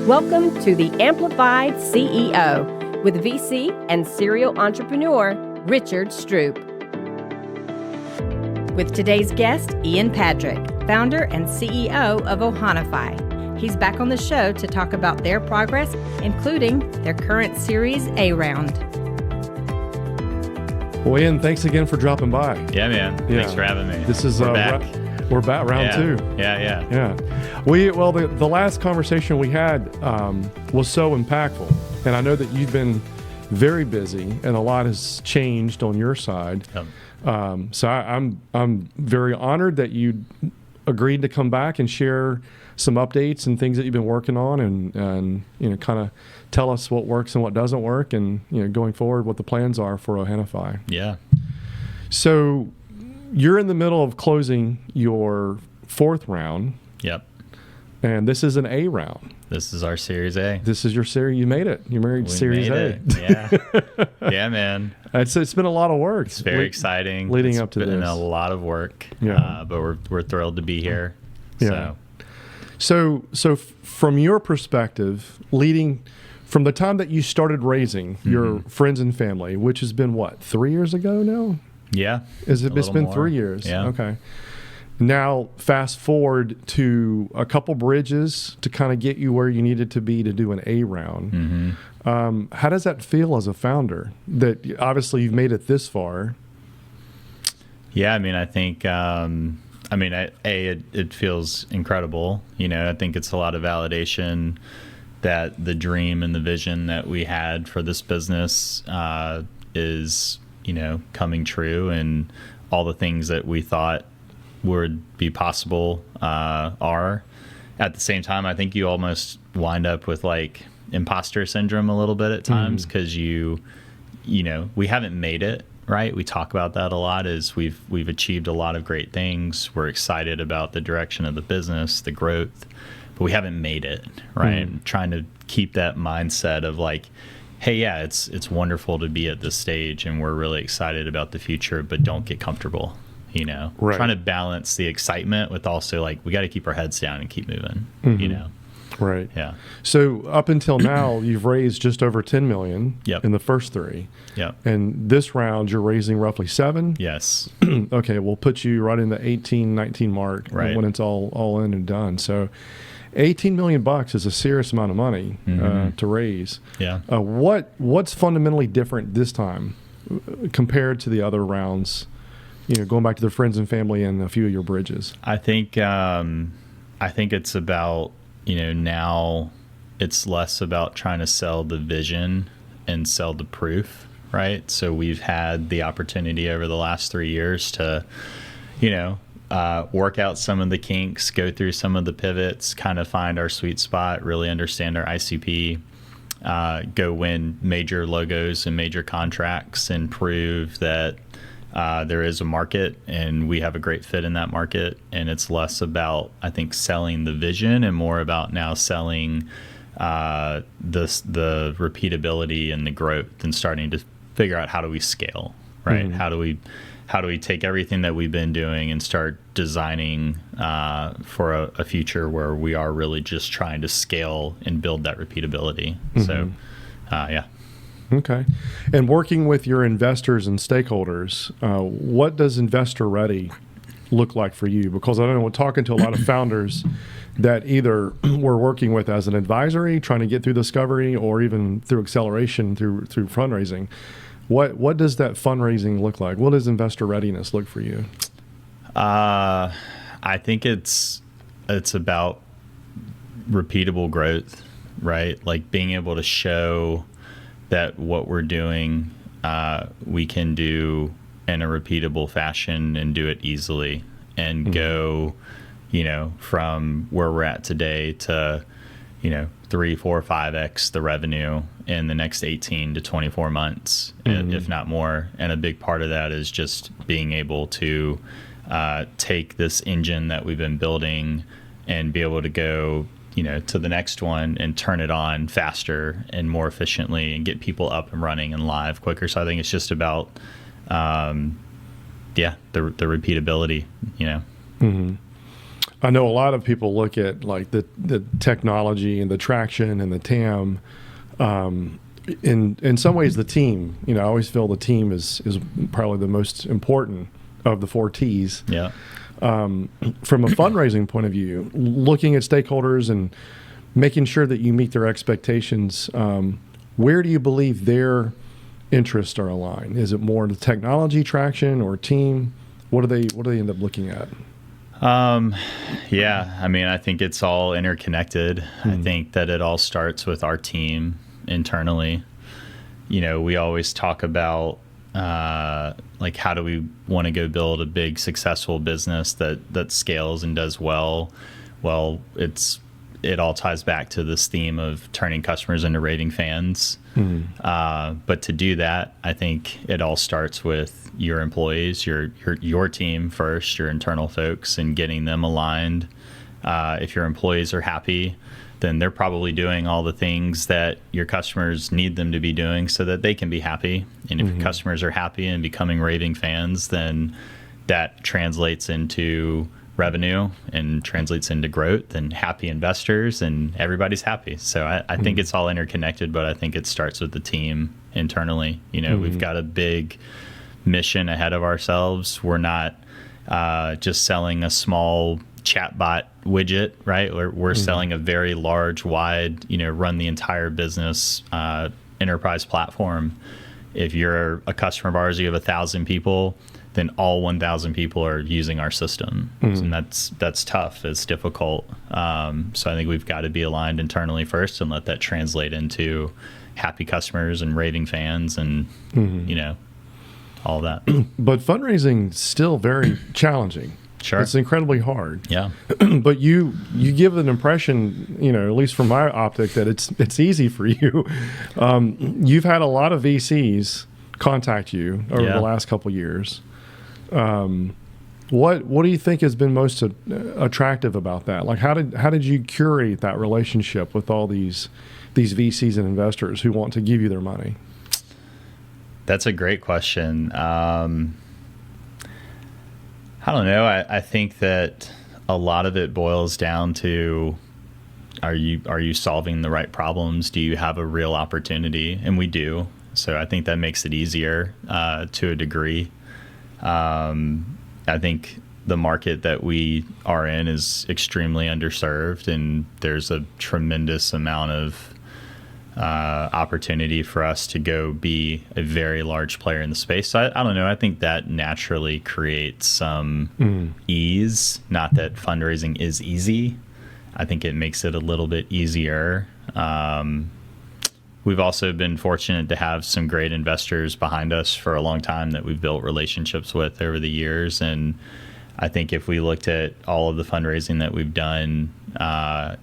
Welcome to the Amplified CEO with VC and serial entrepreneur Richard Stroupe. With today's guest, Ian Padrick, founder and CEO of Ohanafy. He's back on the show to talk about their progress, including their current Series A round. Well, Ian, thanks again for dropping by. Yeah, man. Thanks for having me. This is we're back. We're back round two. Yeah. The last conversation we had was so impactful, and I know that you've been very busy, and a lot has changed on your side. Yep. So I'm very honored that you agreed to come back and share some updates and things that you've been working on, and kind of tell us what works and what doesn't work, and going forward what the plans are for Ohanafy. Yeah. So you're in the middle of closing your fourth round. Yep. And this is an A round. This is our Series A. This is your series. You made it. You married Series A. Yeah. Yeah, man. It's been a lot of work. It's very exciting. Leading up to this. It's been a lot of work. Yeah. But we're thrilled to be here. Yeah. So from your perspective, leading from the time that you started raising your friends and family, which has been what, 3 years ago now? Yeah. It's been 3 years. Yeah. Okay. Now, fast forward to a couple bridges to kind of get you where you needed to be to do an A round. Mm-hmm. How does that feel as a founder? That obviously you've made it this far. Yeah, I mean, I think, it feels incredible. I think it's a lot of validation that the dream and the vision that we had for this business is, coming true, and all the things that we thought would be possible are. At the same time, I think you almost wind up with like imposter syndrome a little bit at times, because we haven't made it, right? We talk about that a lot. Is we've achieved a lot of great things. We're excited about the direction of the business, the growth, but we haven't made it, right? Trying to keep that mindset of like, hey, yeah, it's wonderful to be at this stage, and we're really excited about the future, but don't get comfortable. Right. Trying to balance the excitement with also like, we got to keep our heads down and keep moving. Right. Yeah. So up until now, you've raised just over $10 million in the first three. Yep. And this round, you're raising roughly $7 million. Yes. Okay, we'll put you right in the 18, 19 mark when it's all in and done. So $18 million is a serious amount of money to raise. Yeah. What's fundamentally different this time compared to the other rounds? Going back to the friends and family and a few of your bridges. I think it's about, now it's less about trying to sell the vision and sell the proof, right? So we've had the opportunity over the last 3 years to, work out some of the kinks, go through some of the pivots, kind of find our sweet spot, really understand our ICP, go win major logos and major contracts, and prove that there is a market and we have a great fit in that market. And it's less about, I think, selling the vision and more about now selling the repeatability and the growth, and starting to figure out how do we scale, right? How do we take everything that we've been doing and start designing for a future where we are really just trying to scale and build that repeatability. So, yeah. Okay. And working with your investors and stakeholders, what does investor ready look like for you? Because I don't know, we're talking to a lot of founders that either we're working with as an advisory, trying to get through discovery, or even through acceleration through fundraising. What does that fundraising look like? What does investor readiness look for you? I think it's about repeatable growth, right? Like being able to show that what we're doing, we can do in a repeatable fashion and do it easily, and go, from where we're at today to, 3, 4, 5x the revenue in the next 18 to 24 months, if not more. And a big part of that is just being able to take this engine that we've been building and be able to go to the next one and turn it on faster and more efficiently and get people up and running and live quicker. So I think it's just about, the repeatability, I know a lot of people look at like the technology and the traction and the TAM. In some ways, the team. I always feel the team is probably the most important of the 4 T's. Yeah. From a fundraising point of view, looking at stakeholders and making sure that you meet their expectations, where do you believe their interests are aligned? Is it more the technology traction or team? What do they end up looking at? Yeah, I mean, I think it's all interconnected. I think that it all starts with our team internally. We always talk about like, how do we want to go build a big successful business that scales and does well? Well, it all ties back to this theme of turning customers into raving fans. But to do that, I think it all starts with your employees, your team first, your internal folks, and getting them aligned. If your employees are happy, then they're probably doing all the things that your customers need them to be doing so that they can be happy. And if your customers are happy and becoming raving fans, then that translates into revenue and translates into growth and happy investors, and everybody's happy. So I think it's all interconnected, but I think it starts with the team internally. We've got a big mission ahead of ourselves. We're not just selling a small chatbot widget, right? We're selling a very large, wide, run the entire business enterprise platform. If you're a customer of ours, you have 1,000 people, then all 1,000 people are using our system. And that's tough. It's difficult. So I think we've got to be aligned internally first and let that translate into happy customers and raving fans and, all that. But fundraising's still very challenging. Sure. It's incredibly hard. Yeah. But you give an impression, at least from my optic, that it's easy for you. You've had a lot of VCs contact you over the last couple of years. What do you think has been most attractive about that? Like, how did you curate that relationship with all these VCs and investors who want to give you their money? That's a great question. I don't know. I think that a lot of it boils down to, are you solving the right problems? Do you have a real opportunity? And we do. So I think that makes it easier to a degree. I think the market that we are in is extremely underserved, and there's a tremendous amount of opportunity for us to go be a very large player in the space. So I don't know. I think that naturally creates some ease. Not that fundraising is easy. I think it makes it a little bit easier. We've also been fortunate to have some great investors behind us for a long time that we've built relationships with over the years. And I think if we looked at all of the fundraising that we've done,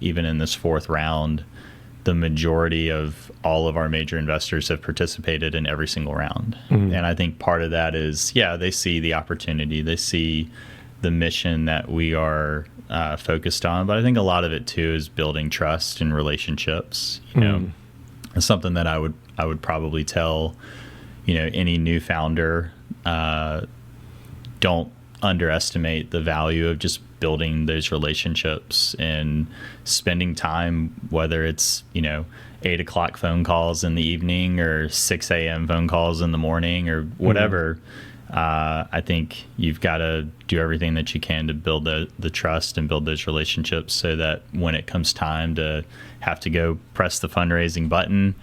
even in this 4th round, the majority of all of our major investors have participated in every single round. And I think part of that is, they see the opportunity. They see the mission that we are focused on. But I think a lot of it, too, is building trust and relationships. It's something that I would probably tell, any new founder, don't underestimate the value of just building those relationships and spending time, whether it's, 8:00 phone calls in the evening or 6 a.m. phone calls in the morning or whatever. I think you've got to do everything that you can to build the trust and build those relationships so that when it comes time to have to go press the fundraising button,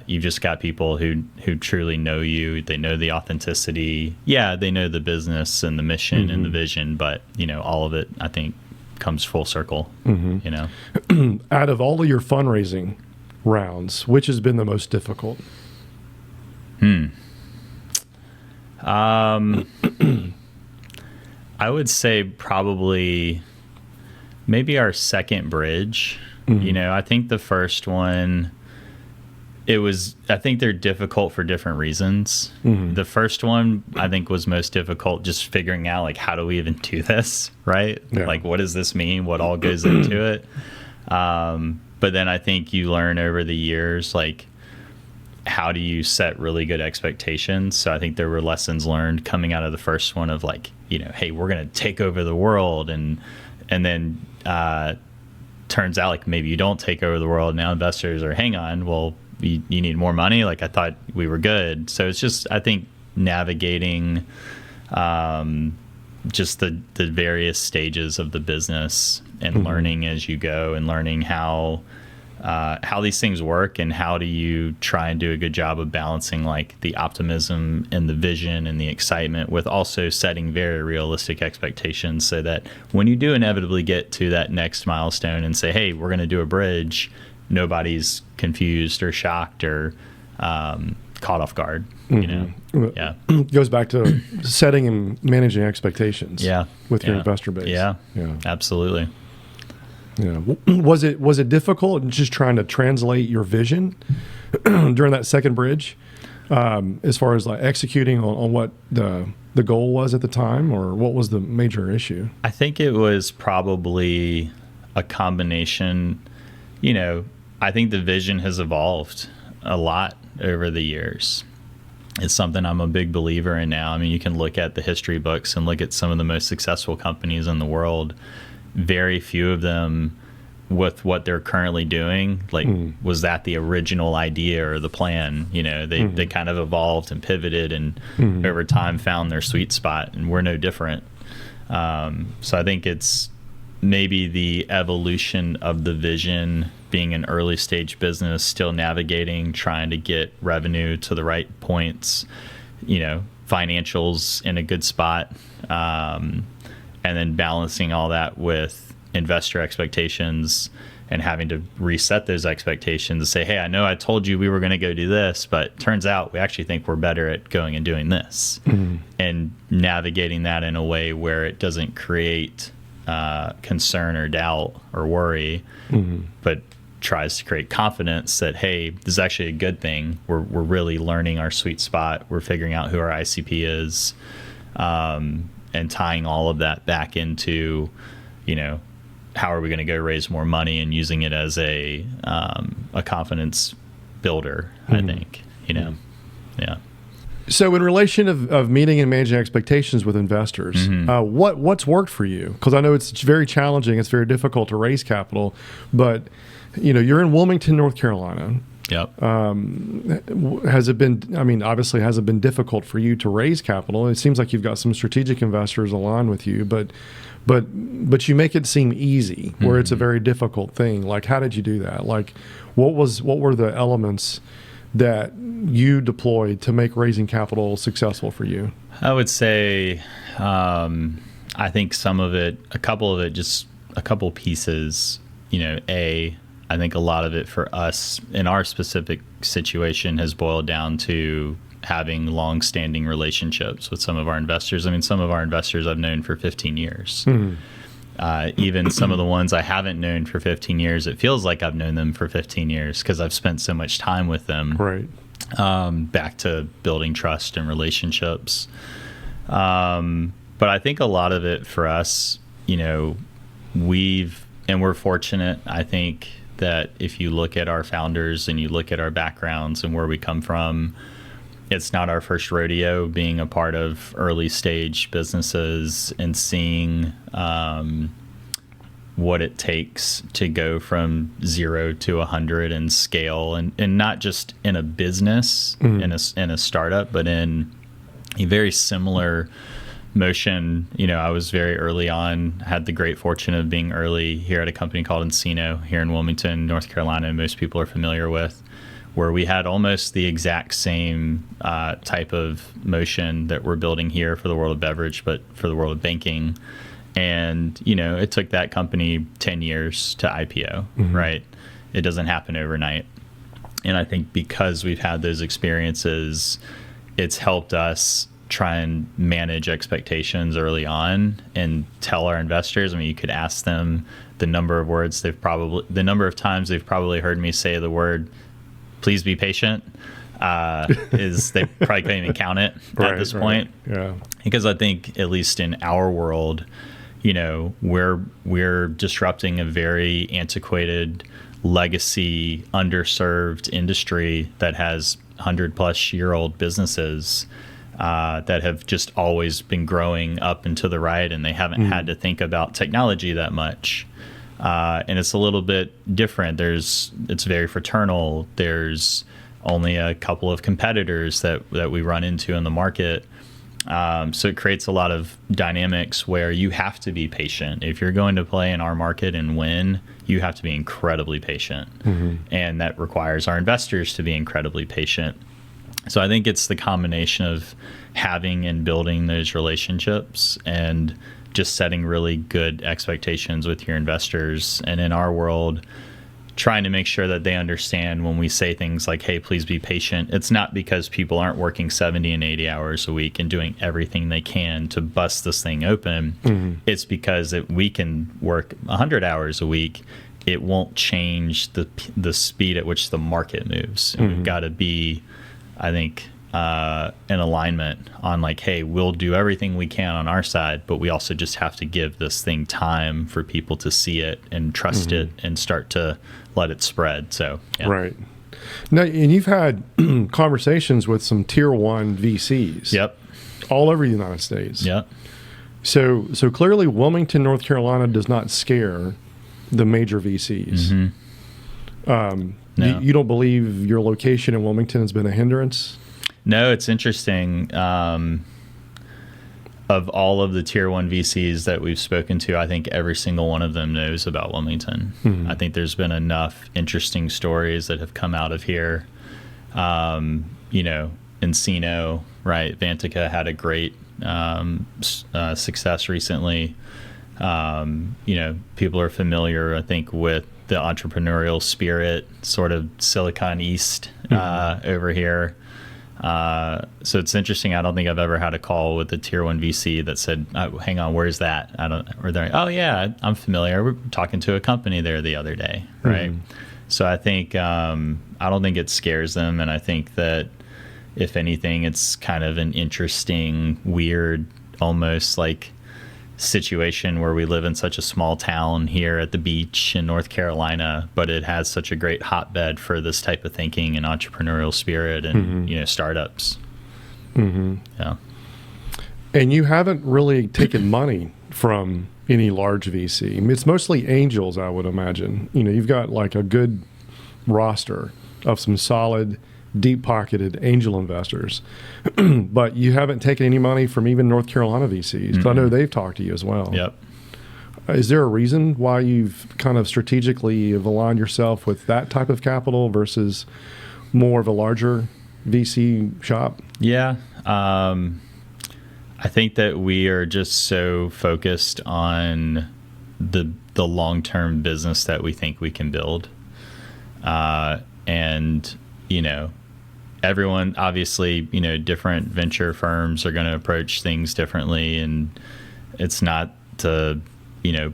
you've just got people who truly know you. They know the authenticity. Yeah, they know the business and the mission and the vision, but, all of it, I think, comes full circle, Out of all of your fundraising rounds, which has been the most difficult? I would say probably maybe our second bridge. I think the first one, I think they're difficult for different reasons. The first one, I think, was most difficult just figuring out, like, how do we even do this, right? Yeah. Like, what does this mean? What all goes into it? But then I think you learn over the years, like, how do you set really good expectations? So I think there were lessons learned coming out of the first one of, like, hey, we're going to take over the world and And then turns out like maybe you don't take over the world. Now investors are, hang on, well, you need more money. Like I thought we were good. So it's just, I think, navigating just the various stages of the business and learning as you go, and learning how these things work, and how do you try and do a good job of balancing like the optimism and the vision and the excitement with also setting very realistic expectations, so that when you do inevitably get to that next milestone and say, hey, we're going to do a bridge, nobody's confused or shocked or caught off guard. You know, yeah. It goes back to setting and managing expectations. With your investor base. Yeah, absolutely. Yeah. Was it difficult just trying to translate your vision during that second bridge, as far as like executing on what the goal was at the time, or what was the major issue? I think it was probably a combination. You know, I think the vision has evolved a lot over the years. It's something I'm a big believer in now. I mean, you can look at the history books and look at some of the most successful companies in the world. Very few of them, with what they're currently doing, like was that the original idea or the plan? You know, they kind of evolved and pivoted, and over time found their sweet spot, and we're no different. So I think it's maybe the evolution of the vision, being an early stage business, still navigating, trying to get revenue to the right points, you know, financials in a good spot, and then balancing all that with investor expectations and having to reset those expectations and say, hey, I know I told you we were going to go do this, but turns out we actually think we're better at going and doing this. And navigating that in a way where it doesn't create concern or doubt or worry, but tries to create confidence that, hey, this is actually a good thing. We're really learning our sweet spot. We're figuring out who our ICP is, and tying all of that back into, you know, how are we going to go raise more money, and using it as a confidence builder, I think, you know. Yeah. So in relation of meeting and managing expectations with investors, what's worked for you? Because I know it's very challenging. It's very difficult to raise capital, but you know, you're in Wilmington, North Carolina. Yep. Has it been, I mean, obviously has it been difficult for you to raise capital? It seems like you've got some strategic investors aligned with you, but you make it seem easy where it's a very difficult thing. Like, how did you do that? Like, what were the elements that you deployed to make raising capital successful for you? I would say, I think some of it, a couple pieces, you know, I think a lot of it for us in our specific situation has boiled down to having long-standing relationships with some of our investors. I mean, some of our investors I've known for 15 years. Even some of the ones I haven't known for 15 years, it feels like I've known them for 15 years because I've spent so much time with them. Right. Back to building trust and relationships. But I think a lot of it for us, you know, we're fortunate, I think, that if you look at our founders and you look at our backgrounds and where we come from, it's not our first rodeo being a part of early stage businesses and seeing what it takes to go from 0 to 100 and scale, and not just in a business, in a startup, but in a very similar motion. You know, I was very early on, had the great fortune of being early here at a company called Encino here in Wilmington, North Carolina, most people are familiar with, where we had almost the exact same type of motion that we're building here for the world of beverage, but for the world of banking. And, you know, it took that company 10 years to IPO, right? It doesn't happen overnight. And I think because we've had those experiences, it's helped us try and manage expectations early on and tell our investors. I mean, you could ask them the number of times they've probably heard me say the word, please be patient, is they probably can't even count it at this point. Yeah. Because I think, at least in our world, you know, we're disrupting a very antiquated, legacy, underserved industry that has 100+ year old businesses. that have just always been growing up and to the right, and they haven't had to think about technology that much. And it's a little bit different. It's very fraternal. There's only a couple of competitors that we run into in the market. So it creates a lot of dynamics where you have to be patient. If you're going to play in our market and win, you have to be incredibly patient. And that requires our investors to be incredibly patient. So I think it's the combination of having and building those relationships and just setting really good expectations with your investors. And in our world, trying to make sure that they understand when we say things like, hey, please be patient. It's not because people aren't working 70 and 80 hours a week and doing everything they can to bust this thing open. It's because we can work 100 hours a week. It won't change the speed at which the market moves. And we've got to be, I think, in alignment on like, hey, we'll do everything we can on our side, but we also just have to give this thing time for people to see it and trust it and start to let it spread. So, yeah. Right. Now, and you've had conversations with some tier 1 VCs. Yep. All over the United States. Yep. So clearly Wilmington, North Carolina does not scare the major VCs. No. You don't believe your location in Wilmington has been a hindrance? No, it's interesting. Of all of the tier 1 VCs that we've spoken to, I think every single one of them knows about Wilmington. I think there's been enough interesting stories that have come out of here. Encino, right? Vantica had a great success recently. People are familiar, I think, with the entrepreneurial spirit, sort of Silicon East over here. So it's interesting. I don't think I've ever had a call with a tier 1 VC that said, oh, hang on, where's that? Or they're like, oh yeah, I'm familiar. We're talking to a company there the other day. Right. So I think, I don't think it scares them. And I think that if anything, it's kind of an interesting, weird, almost like situation where we live in such a small town here at the beach in North Carolina, but it has such a great hotbed for this type of thinking and entrepreneurial spirit and startups. Yeah. And you haven't really taken money from any large VC. I mean, it's mostly angels, I would imagine. You've got like a good roster of some solid, deep-pocketed angel investors, but you haven't taken any money from even North Carolina VCs. 'Cause I know they've talked to you as well. Yep. Is there a reason why you've kind of strategically have aligned yourself with that type of capital versus more of a larger VC shop? Yeah. I think that we are just so focused on the long-term business that we think we can build. Everyone, obviously, different venture firms are going to approach things differently, and it's not to,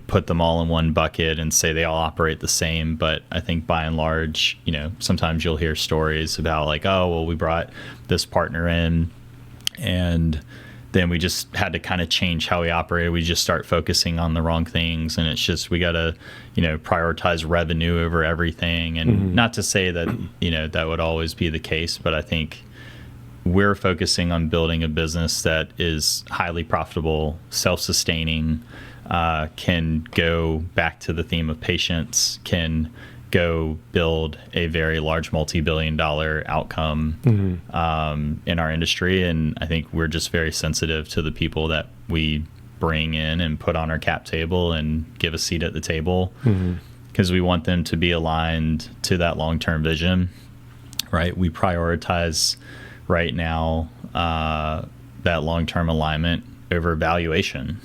put them all in one bucket and say they all operate the same. But I think by and large, sometimes you'll hear stories about like, oh, well, we brought this partner in and then we just had to kind of change how we operated. We just start focusing on the wrong things, and it's just we got to, prioritize revenue over everything. And not to say that that would always be the case, but I think we're focusing on building a business that is highly profitable, self-sustaining, can go back to the theme of patience, can go build a very large multi-billion-dollar outcome in our industry. And I think we're just very sensitive to the people that we bring in and put on our cap table and give a seat at the table, because we want them to be aligned to that long-term vision, right? We prioritize right now that long-term alignment over valuation.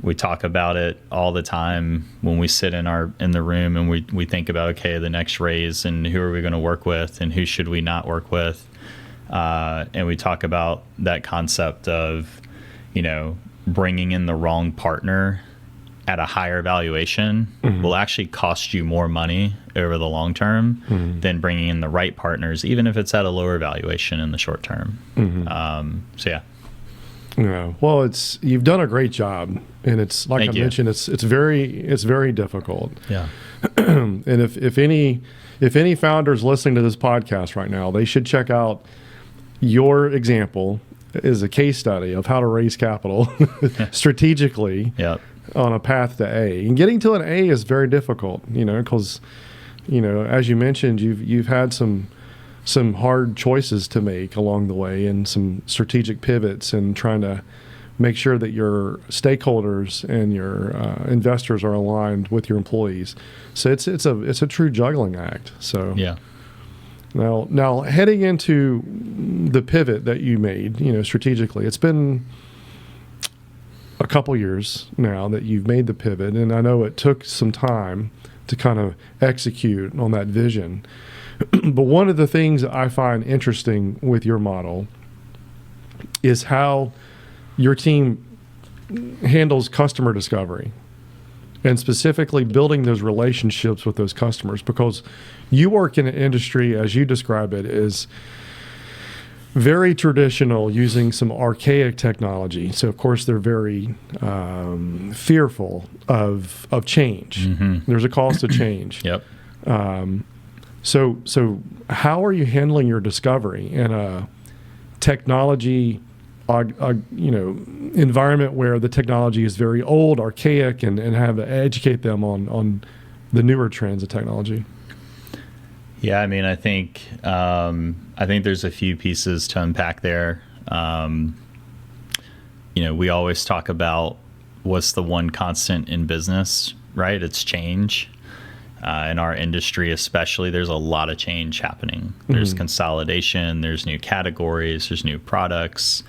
We talk about it all the time when we sit in the room and we think about, okay, the next raise and who are we going to work with and who should we not work with. And we talk about that concept of, bringing in the wrong partner at a higher valuation will actually cost you more money over the long term than bringing in the right partners, even if it's at a lower valuation in the short term. So yeah. Yeah. Well, you've done a great job, and it's like Thank I you. mentioned, it's very difficult. Yeah. And if any founders listening to this podcast right now, they should check out your example is a case study of how to raise capital strategically Yep. on a path to A. And getting to an A is very difficult, because, as you mentioned, you've had some hard choices to make along the way and some strategic pivots and trying to make sure that your stakeholders and your investors are aligned with your employees. So it's a true juggling act. So Yeah. Now heading into the pivot that you made, strategically, it's been a couple years now that you've made the pivot, and I know it took some time to kind of execute on that vision. But one of the things I find interesting with your model is how your team handles customer discovery, and specifically building those relationships with those customers, because you work in an industry, as you describe it, is very traditional, using some archaic technology. So of course they're very fearful of change. Mm-hmm. There's a cost of change. Yep. So how are you handling your discovery in a technology environment where the technology is very old, archaic, and have to educate them on the newer trends of technology? Yeah, I mean, I think there's a few pieces to unpack there. We always talk about what's the one constant in business, right? It's change. In our industry especially, there's a lot of change happening. There's consolidation, there's new categories, there's new products,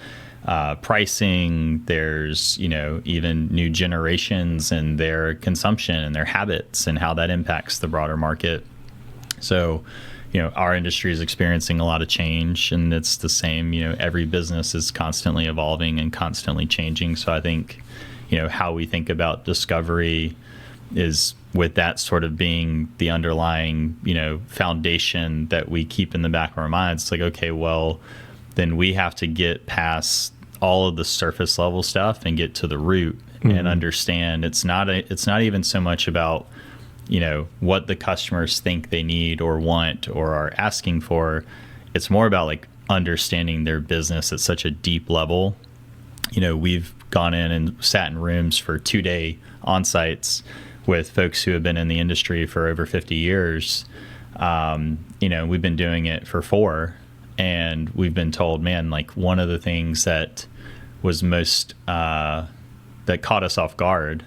pricing, there's, even new generations and their consumption and their habits and how that impacts the broader market. So, our industry is experiencing a lot of change, and it's the same, every business is constantly evolving and constantly changing. So I think, how we think about discovery is with that sort of being the underlying, foundation that we keep in the back of our minds. It's like, okay, well, then we have to get past all of the surface level stuff and get to the root and understand it's not even so much about, what the customers think they need or want or are asking for. It's more about like understanding their business at such a deep level. We've gone in and sat in rooms for 2-day on-sites with folks who have been in the industry for over 50 years. We've been doing it for 4, and we've been told, man, like one of the things that was most, that caught us off guard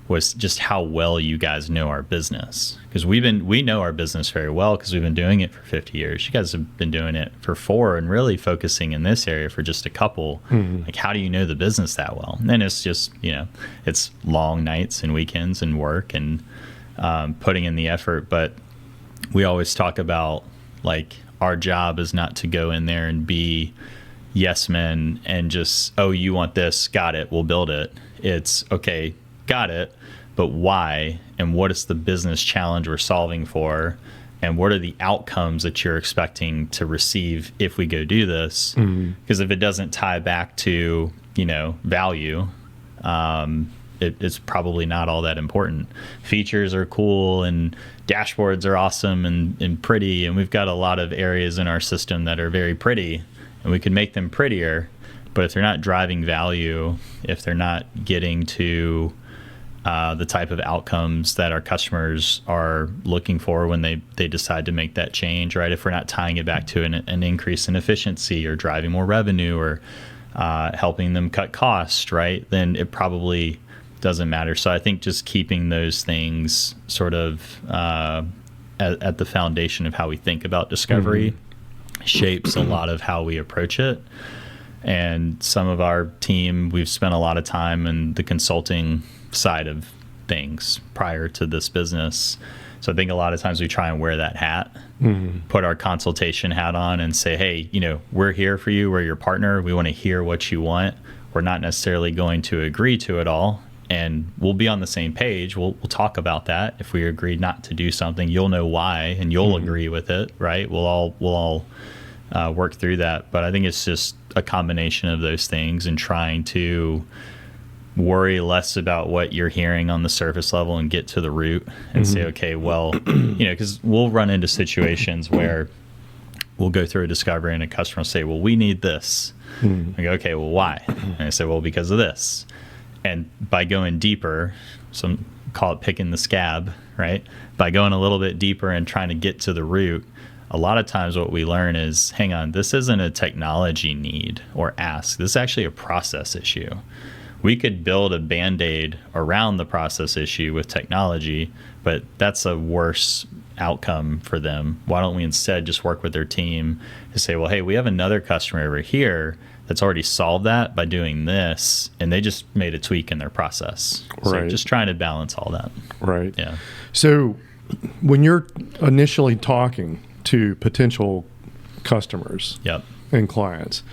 was just how well you guys know our business. Because we know our business very well because we've been doing it for 50 years. You guys have been doing it for 4 and really focusing in this area for just a couple. Like, how do you know the business that well? And then it's just, it's long nights and weekends and work and putting in the effort. But we always talk about, like, our job is not to go in there and be yes men and just, oh, you want this, got it, we'll build it. It's, okay, got it, but why, and what is the business challenge we're solving for, and what are the outcomes that you're expecting to receive if we go do this? Because if it doesn't tie back to, value, it's probably not all that important. Features are cool and dashboards are awesome and pretty, and we've got a lot of areas in our system that are very pretty, and we can make them prettier, but if they're not driving value, if they're not getting to the type of outcomes that our customers are looking for when they decide to make that change, right? If we're not tying it back to an increase in efficiency or driving more revenue or helping them cut costs, right? Then it probably doesn't matter. So I think just keeping those things sort of at the foundation of how we think about discovery shapes a lot of how we approach it. And some of our team, we've spent a lot of time in the consulting side of things prior to this business. So I think a lot of times we try and wear that hat, put our consultation hat on and say, hey, we're here for you. We're your partner. We want to hear what you want. We're not necessarily going to agree to it all. And we'll be on the same page. We'll talk about that. If we agree not to do something, you'll know why, and you'll agree with it, right? We'll all work through that. But I think it's just a combination of those things and trying to worry less about what you're hearing on the surface level and get to the root and say, okay, well, because we'll run into situations where we'll go through a discovery and a customer will say, well, we need this. I go, okay, well, why? And I say, well, because of this. And by going deeper, some call it picking the scab, right? By going a little bit deeper and trying to get to the root, a lot of times what we learn is, hang on, this isn't a technology need or ask. This is actually a process issue. We could build a Band-Aid around the process issue with technology, but that's a worse outcome for them. Why don't we instead just work with their team to say, well, hey, we have another customer over here that's already solved that by doing this, and they just made a tweak in their process. So Right. just trying to balance all that. Right. Yeah. So when you're initially talking to potential customers Yep. and clients,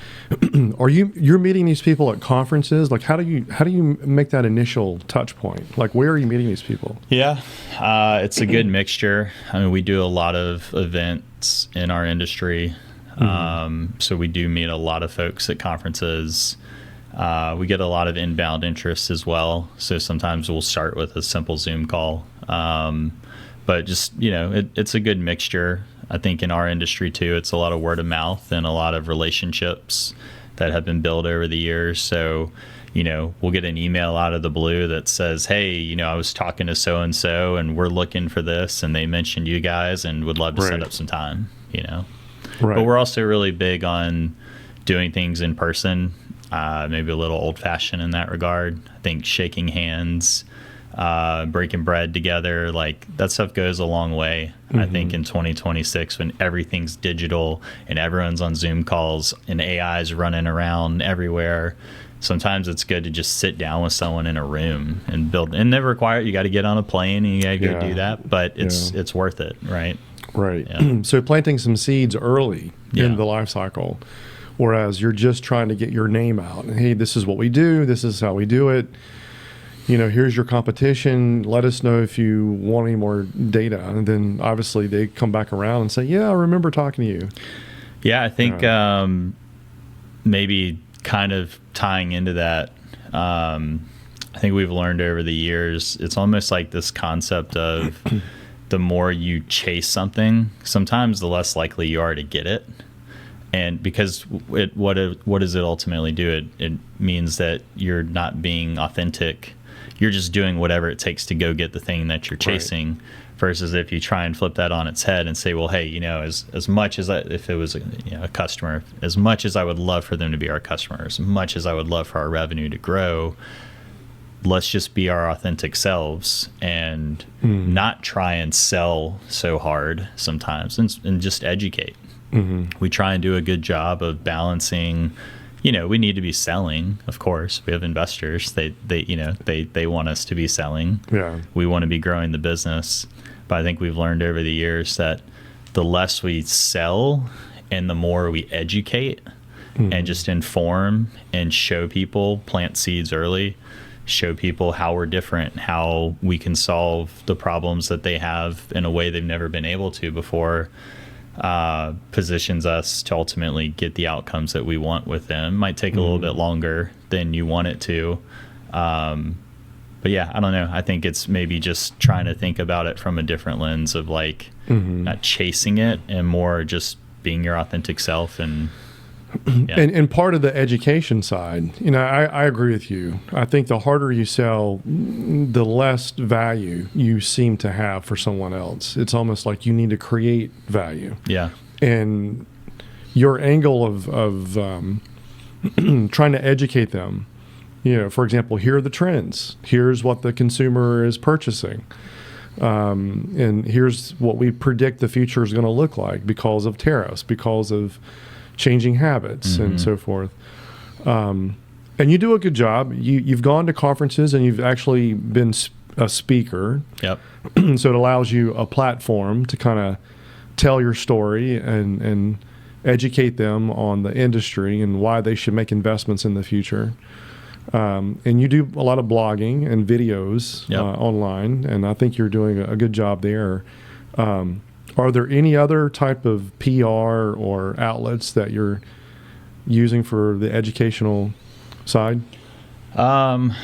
you're meeting these people at conferences? Like, how do you make that initial touch point? Like, where are you meeting these people? Yeah, it's a good mixture. I mean, we do a lot of events in our industry. So we do meet a lot of folks at conferences. We get a lot of inbound interest as well. So sometimes we'll start with a simple Zoom call. But just, it's a good mixture. I think in our industry too, it's a lot of word of mouth and a lot of relationships that have been built over the years. So, we'll get an email out of the blue that says, hey, I was talking to so-and-so and we're looking for this and they mentioned you guys and would love to set up some time, Right. But we're also really big on doing things in person, maybe a little old fashioned in that regard. I think shaking hands, breaking bread together, like that stuff goes a long way. I think in 2026 when everything's digital and everyone's on Zoom calls and AI's running around everywhere, sometimes it's good to just sit down with someone in a room and build. And they require, you got to get on a plane and you got to go do that, but it's worth it, right? Right. Yeah. So planting some seeds early Yeah. in the life cycle, whereas you're just trying to get your name out. And, hey, this is what we do. This is how we do it. Here's your competition. Let us know if you want any more data. And then obviously they come back around and say, yeah, I remember talking to you. Yeah, I think maybe kind of tying into that, I think we've learned over the years, it's almost like this concept of the more you chase something, sometimes the less likely you are to get it. And because what does it ultimately do? It means that you're not being authentic. You're just doing whatever it takes to go get the thing that you're chasing. Right. Versus if you try and flip that on its head and say, well, hey, as much as if it was a customer, as much as I would love for them to be our customer, as much as I would love for our revenue to grow, let's just be our authentic selves and not try and sell so hard sometimes and just educate. We try and do a good job of balancing. We need to be selling, of course. We have investors. They want us to be selling. Yeah. We want to be growing the business. But I think we've learned over the years that the less we sell and the more we educate and just inform and show people, plant seeds early, show people how we're different, how we can solve the problems that they have in a way they've never been able to before, positions us to ultimately get the outcomes that we want with them. Might take a little bit longer than you want it to. But yeah, I don't know. I think it's maybe just trying to think about it from a different lens of like not chasing it and more just being your authentic self. And and part of the education side, I agree with you. I think the harder you sell, the less value you seem to have for someone else. It's almost like you need to create value. Yeah. And your angle of trying to educate them, for example, here are the trends. Here's what the consumer is purchasing. And here's what we predict the future is going to look like because of tariffs, because of changing habits and so forth. And you do a good job. You've gone to conferences and you've actually been a speaker. Yep. So it allows you a platform to kind of tell your story and educate them on the industry and why they should make investments in the future. And you do a lot of blogging and videos online, and I think you're doing a good job there. Are there any other type of PR or outlets that you're using for the educational side? Not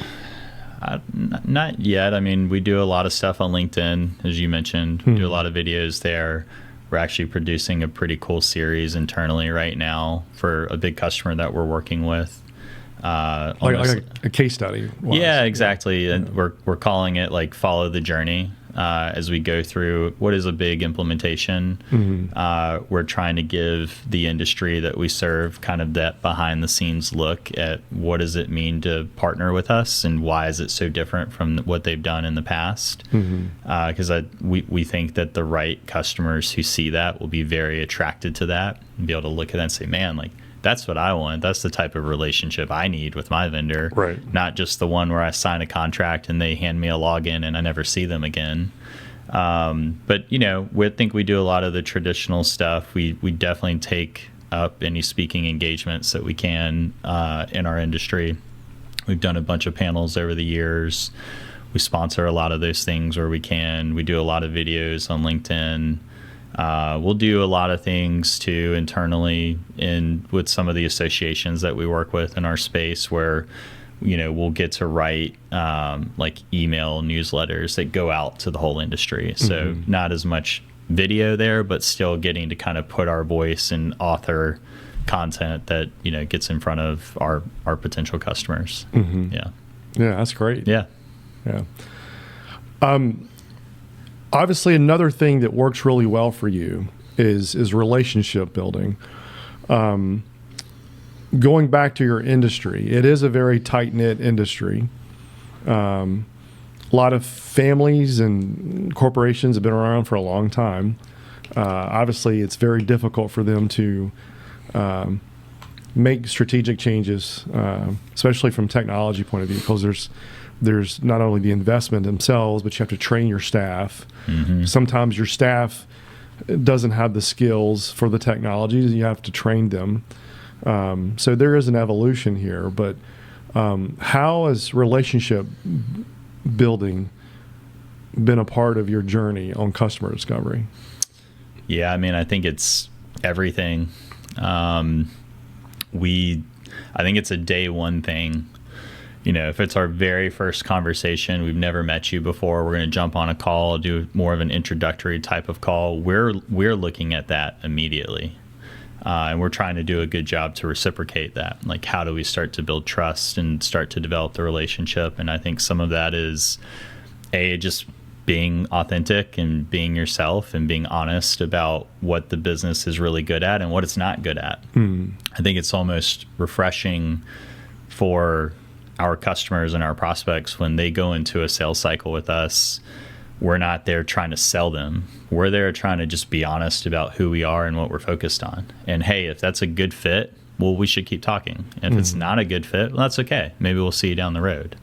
yet. I mean, we do a lot of stuff on LinkedIn, as you mentioned. We do a lot of videos there. We're actually producing a pretty cool series internally right now for a big customer that we're working with. Like a case study. Yeah, exactly. Yeah. And we're calling it like follow the journey as we go through what is a big implementation. Mm-hmm. We're trying to give the industry that we serve kind of that behind the scenes look at what does it mean to partner with us and why is it so different from what they've done in the past. Because we think that the right customers who see that will be very attracted to that and be able to look at that and say, man, like, that's what I want. That's the type of relationship I need with my vendor. Right. Not just the one where I sign a contract and they hand me a login and I never see them again. But, we think we do a lot of the traditional stuff. We definitely take up any speaking engagements that we can in our industry. We've done a bunch of panels over the years. We sponsor a lot of those things where we can. We do a lot of videos on LinkedIn. We'll do a lot of things too internally with some of the associations that we work with in our space where, we'll get to write like email newsletters that go out to the whole industry. So not as much video there, but still getting to kind of put our voice and author content that, gets in front of our potential customers. Yeah. Yeah, that's great. Yeah. Yeah. Obviously, another thing that works really well for you is relationship building. Going back to your industry, it is a very tight-knit industry. A lot of families and corporations have been around for a long time. Obviously, it's very difficult for them to make strategic changes, especially from technology point of view, because there's not only the investment themselves, but you have to train your staff. Sometimes your staff doesn't have the skills for the technologies. You have to train them. So there is an evolution here. But how has relationship building been a part of your journey on customer discovery? Yeah, I think it's everything. I think it's a day one thing. If it's our very first conversation, we've never met you before, we're going to jump on a call, do more of an introductory type of call. We're looking at that immediately. And we're trying to do a good job to reciprocate that. Like, how do we start to build trust and start to develop the relationship? And I think some of that is, just being authentic and being yourself and being honest about what the business is really good at and what it's not good at. I think it's almost refreshing for our customers and our prospects when they go into a sales cycle with us. We're not there trying to sell them. We're there trying to just be honest about who we are and what we're focused on. And hey, if that's a good fit, well, we should keep talking. If it's not a good fit, well, that's okay. Maybe we'll see you down the road.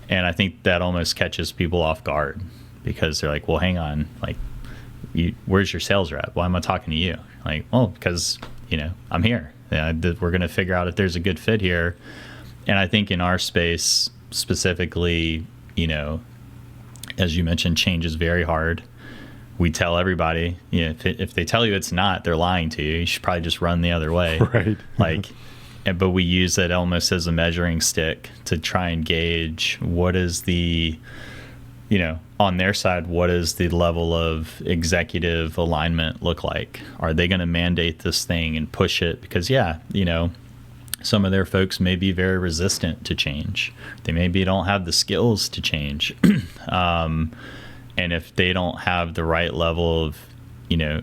And I think that almost catches people off guard because they're like, well, hang on, like, where's your sales rep? Why am I talking to you? Like, well, because, I'm here. We're going to figure out if there's a good fit here. And I think in our space specifically, as you mentioned, change is very hard. We tell everybody, if they tell you it's not, they're lying to you. You should probably just run the other way. Right. But we use that almost as a measuring stick to try and gauge what is the, on their side, what is the level of executive alignment look like? Are they going to mandate this thing and push it? Because, some of their folks may be very resistant to change. They maybe don't have the skills to change. And if they don't have the right level of,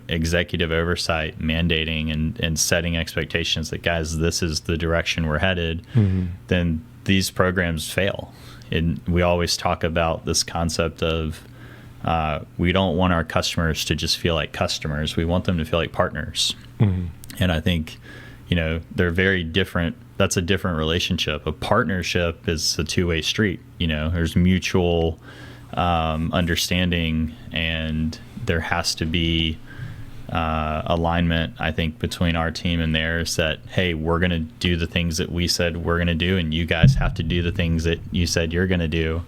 executive oversight, mandating and setting expectations that, guys, this is the direction we're headed, then these programs fail. And we always talk about this concept of we don't want our customers to just feel like customers. We want them to feel like partners. And I think they're very different. That's a different relationship. A partnership is a two-way street. There's mutual understanding, and there has to be alignment, I think, between our team and theirs that, hey, we're going to do the things that we said we're going to do, and you guys have to do the things that you said you're going to do.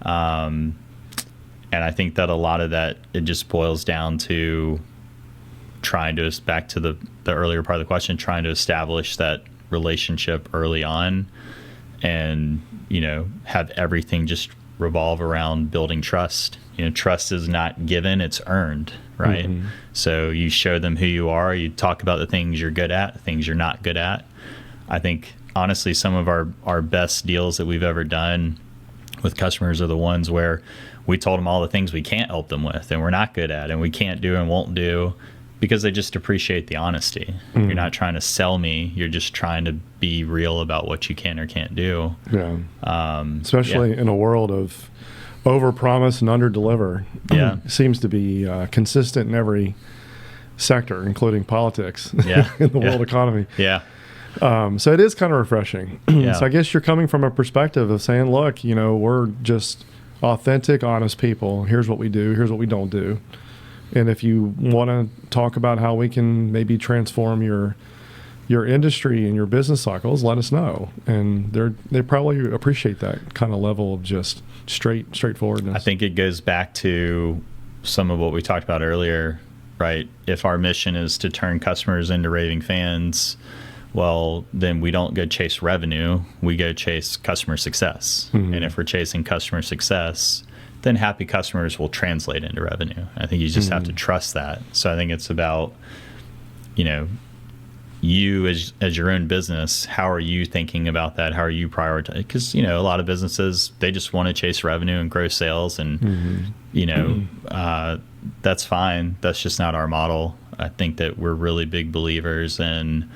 And I think that a lot of that, it just boils down to trying to, back to the earlier part of the question, trying to establish that relationship early on and, have everything just revolve around building trust. Trust is not given, it's earned, right? Mm-hmm. So you show them who you are, you talk about the things you're good at, the things you're not good at. I think, honestly, some of our best deals that we've ever done with customers are the ones where we told them all the things we can't help them with and we're not good at and we can't do and won't do, because they just appreciate the honesty. Mm-hmm. You're not trying to sell me. You're just trying to be real about what you can or can't do. Yeah. Especially in a world of over-promise and under-deliver. Yeah. Seems to be consistent in every sector, including politics in the world economy. Yeah. So it is kind of refreshing. Yeah. So I guess you're coming from a perspective of saying, look, we're just authentic, honest people. Here's what we do. Here's what we don't do. And if you want to talk about how we can maybe transform your industry and your business cycles, let us know. And they probably appreciate that kind of level of just straightforwardness. I think it goes back to some of what we talked about earlier, right? If our mission is to turn customers into raving fans, well, then we don't go chase revenue. We go chase customer success. Mm-hmm. And if we're chasing customer success, then happy customers will translate into revenue. I think you just have to trust that. So I think it's about, you as your own business, how are you thinking about that? How are you prioritizing? Because, a lot of businesses, they just want to chase revenue and grow sales. And, that's fine. That's just not our model. I think that we're really big believers in,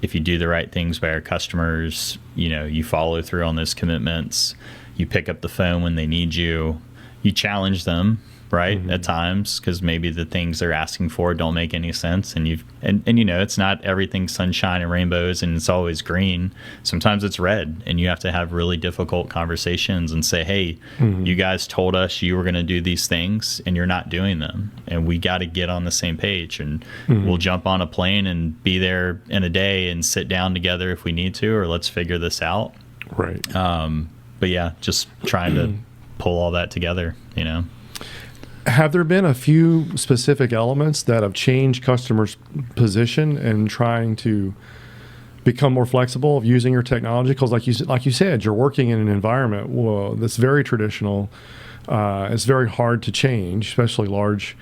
if you do the right things by our customers, you follow through on those commitments, you pick up the phone when they need you, you challenge them, right? Mm-hmm. At times, because maybe the things they're asking for don't make any sense. And it's not everything sunshine and rainbows and it's always green. Sometimes it's red, and you have to have really difficult conversations and say, hey, you guys told us you were going to do these things and you're not doing them. And we got to get on the same page, and we'll jump on a plane and be there in a day and sit down together if we need to, or let's figure this out. Right. But yeah, just trying to pull all that together, Have there been a few specific elements that have changed customers' position and trying to become more flexible of using your technology? Because like you said, you're working in an environment that's very traditional. It's very hard to change, especially large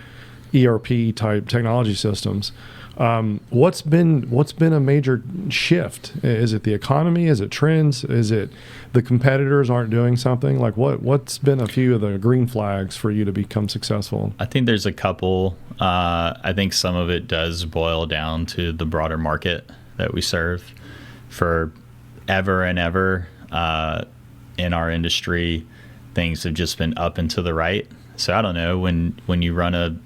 ERP type technology systems. What's been a major shift? Is it the economy? Is it trends? Is it the competitors aren't doing something? Like what's been a few of the green flags for you to become successful? I think there's a couple. I think some of it does boil down to the broader market that we serve. For ever and ever in our industry, things have just been up and to the right. So I don't know, when you run a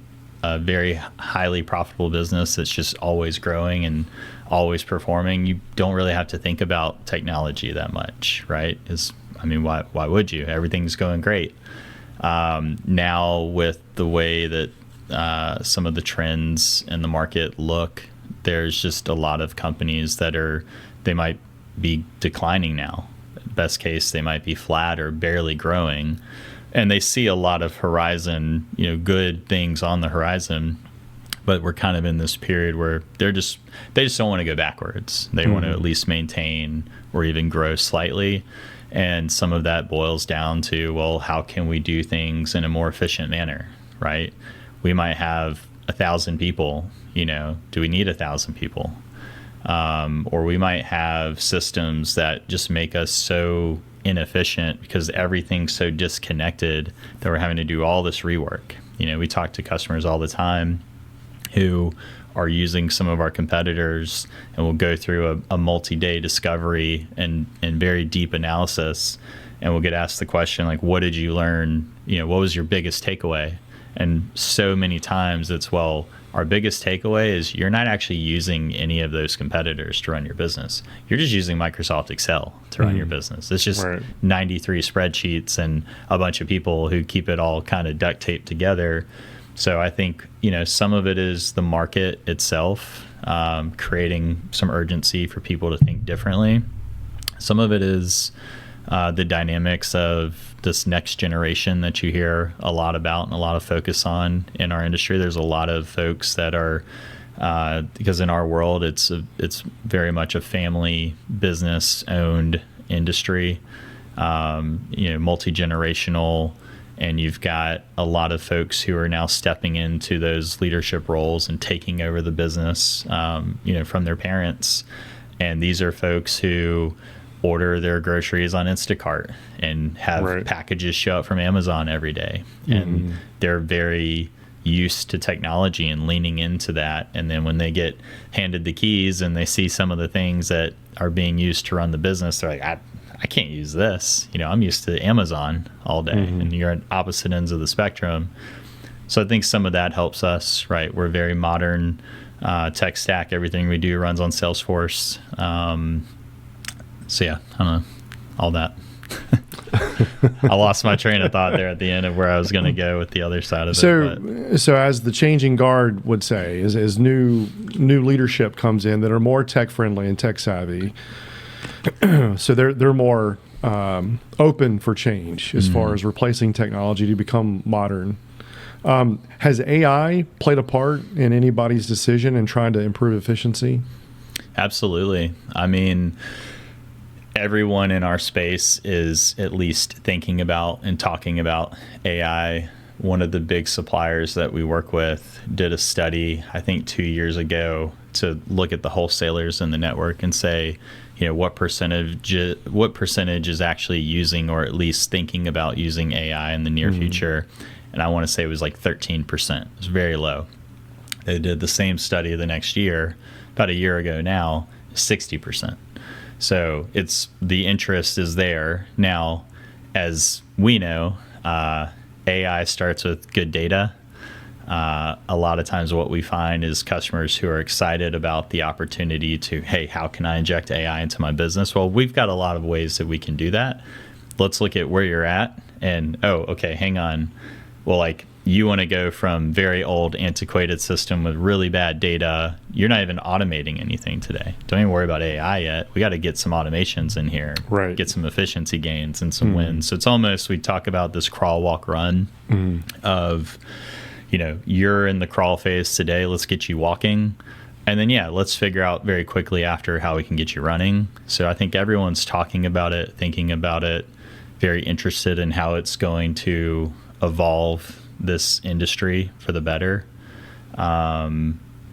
very highly profitable business that's just always growing and always performing, you don't really have to think about technology that much, right? Why would you? Everything's going great. Now with the way that some of the trends in the market look, there's just a lot of companies they might be declining now. Best case, they might be flat or barely growing. And they see a lot of horizon, good things on the horizon, but we're kind of in this period where they just don't want to go backwards. They want to at least maintain or even grow slightly. And some of that boils down to, well, how can we do things in a more efficient manner, right? We might have 1,000 people, do we need 1,000 people? Or we might have systems that just make us so inefficient because everything's so disconnected that we're having to do all this rework. We talk to customers all the time who are using some of our competitors, and we'll go through a multi-day discovery and very deep analysis, and we'll get asked the question, like, what did you learn? What was your biggest takeaway? And so many times it's, well, our biggest takeaway is you're not actually using any of those competitors to run your business. You're just using Microsoft Excel to run your business. It's just 93 spreadsheets and a bunch of people who keep it all kind of duct taped together. So I think, some of it is the market itself, creating some urgency for people to think differently. Some of it is the dynamics of this next generation that you hear a lot about and a lot of focus on in our industry. There's a lot of folks that are, because in our world, it's very much a family business owned industry. multi-generational, and you've got a lot of folks who are now stepping into those leadership roles and taking over the business, from their parents. And these are folks who order their groceries on Instacart and have packages show up from Amazon every day. And they're very used to technology and leaning into that. And then when they get handed the keys and they see some of the things that are being used to run the business, they're like, I can't use this. I'm used to Amazon all day, and you're at opposite ends of the spectrum. So I think some of that helps us, right? We're very modern tech stack. Everything we do runs on Salesforce. So yeah, I don't know, all that. I lost my train of thought there at the end of where I was going to go with the other side of it. So as the changing guard would say, as new leadership comes in that are more tech friendly and tech savvy, so they're more open for change as far as replacing technology to become modern. Has AI played a part in anybody's decision in trying to improve efficiency? Absolutely. I mean, everyone in our space is at least thinking about and talking about AI. One of the big suppliers that we work with did a study, I think 2 years ago, to look at the wholesalers in the network and say, what percentage is actually using or at least thinking about using AI in the near future. And I want to say it was like 13%. It was very low. They did the same study the next year, about a year ago now, 60%. So the interest is there. Now, as we know, AI starts with good data. A lot of times what we find is customers who are excited about the opportunity to, hey, how can I inject AI into my business? Well, we've got a lot of ways that we can do that. Let's look at where you're at and, okay, hang on. Well, you want to go from very old, antiquated system with really bad data. You're not even automating anything today. Don't even worry about AI yet. We got to get some automations in here, get some efficiency gains and some wins. So it's almost, we talk about this crawl, walk, run of, you're in the crawl phase today. Let's get you walking. And then, let's figure out very quickly after how we can get you running. So I think everyone's talking about it, thinking about it, very interested in how it's going to evolve this industry for the better.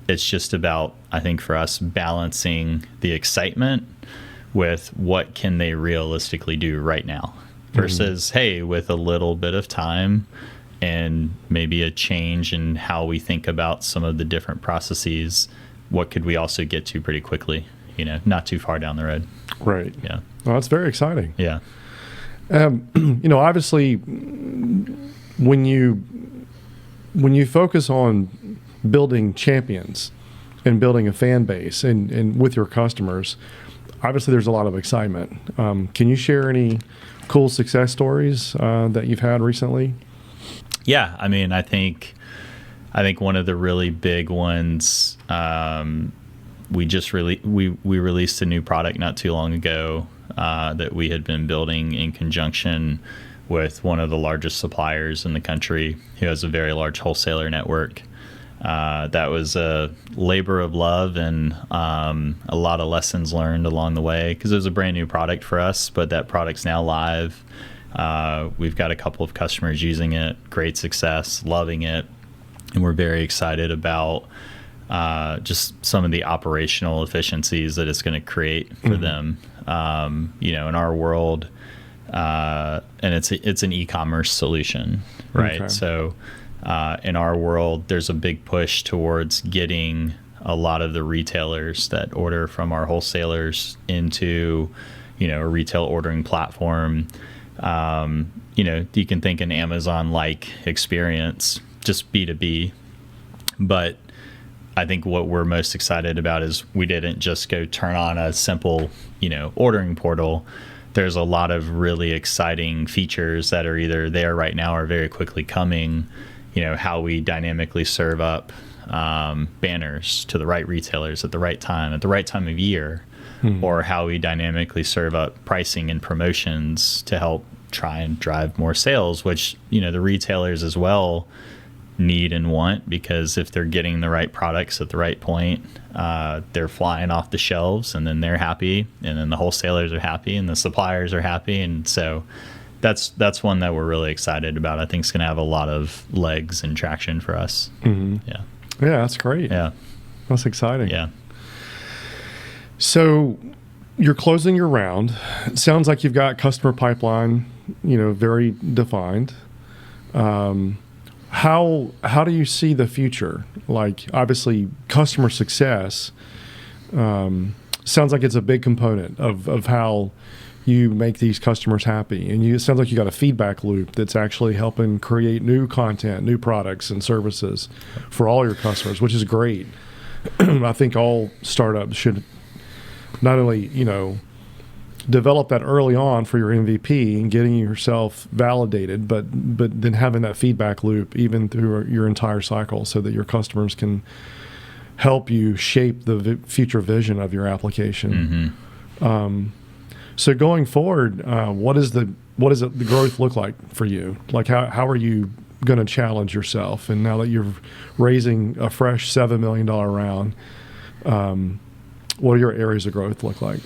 It's just about, I think for us, balancing the excitement with what can they realistically do right now versus, hey, with a little bit of time and maybe a change in how we think about some of the different processes, what could we also get to pretty quickly, not too far down the road. Right. Yeah. Well, that's very exciting. Yeah. Obviously, when you focus on building champions and building a fan base and with your customers, obviously there's a lot of excitement. Can you share any cool success stories that you've had recently? Yeah, I mean, I think one of the really big ones, we released a new product not too long ago that we had been building in conjunction with one of the largest suppliers in the country who has a very large wholesaler network. That was a labor of love and a lot of lessons learned along the way because it was a brand new product for us, but that product's now live. We've got a couple of customers using it, great success, loving it, and we're very excited about just some of the operational efficiencies that it's going to create for them. In our world, and it's an e-commerce solution, right? Okay. So in our world, there's a big push towards getting a lot of the retailers that order from our wholesalers into, a retail ordering platform. You can think an Amazon-like experience, just B2B. But I think what we're most excited about is we didn't just go turn on a simple, ordering portal. There's a lot of really exciting features that are either there right now or very quickly coming. How we dynamically serve up banners to the right retailers at the right time of year, or how we dynamically serve up pricing and promotions to help try and drive more sales, which, the retailers as well, need and want, because if they're getting the right products at the right point, they're flying off the shelves, and then they're happy, and then the wholesalers are happy, and the suppliers are happy. And so that's one that we're really excited about. I think it's going to have a lot of legs and traction for us. Yeah, that's great. Yeah, that's exciting. Yeah. So you're closing your round. It sounds like you've got customer pipeline, very defined. How do you see the future? Like, obviously, customer success sounds like it's a big component of how you make these customers happy. And it sounds like you got a feedback loop that's actually helping create new content, new products and services for all your customers, which is great. I think all startups should not only, develop that early on for your MVP and getting yourself validated, but then having that feedback loop even through your entire cycle, so that your customers can help you shape the future vision of your application. So going forward, what does the growth look like for you? Like, how are you going to challenge yourself? And now that you're raising a fresh $7 million round, what do your areas of growth look like?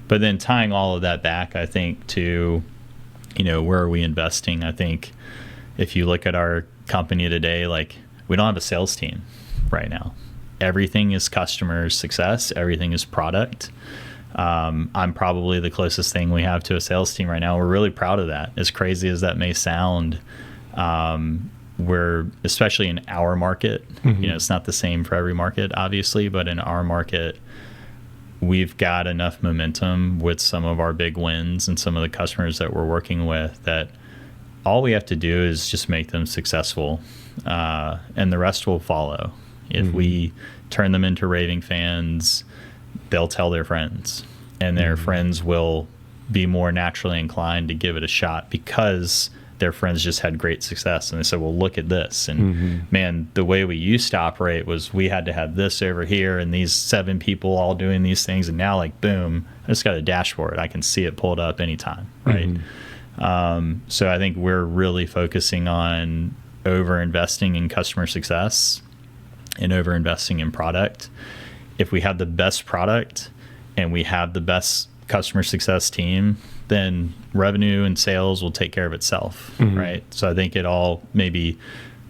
But then tying all of that back, I think, to, where are we investing? I think if you look at our company today, like, we don't have a sales team right now. Everything is customer success. Everything is product. I'm probably the closest thing we have to a sales team right now. We're really proud of that. As crazy as that may sound, we're, especially in our market, it's not the same for every market, obviously, but in our market, we've got enough momentum with some of our big wins and some of the customers that we're working with that all we have to do is just make them successful, and the rest will follow. If we turn them into raving fans, they'll tell their friends, and their friends will be more naturally inclined to give it a shot because their friends just had great success. And they said, well, look at this. And man, the way we used to operate was we had to have this over here and these 7 people all doing these things. And now, like, boom, I just got a dashboard. I can see it pulled up anytime. Right. So I think we're really focusing on over investing in customer success and over investing in product. If we have the best product and we have the best customer success team, then revenue and sales will take care of itself, right? So I think it all, maybe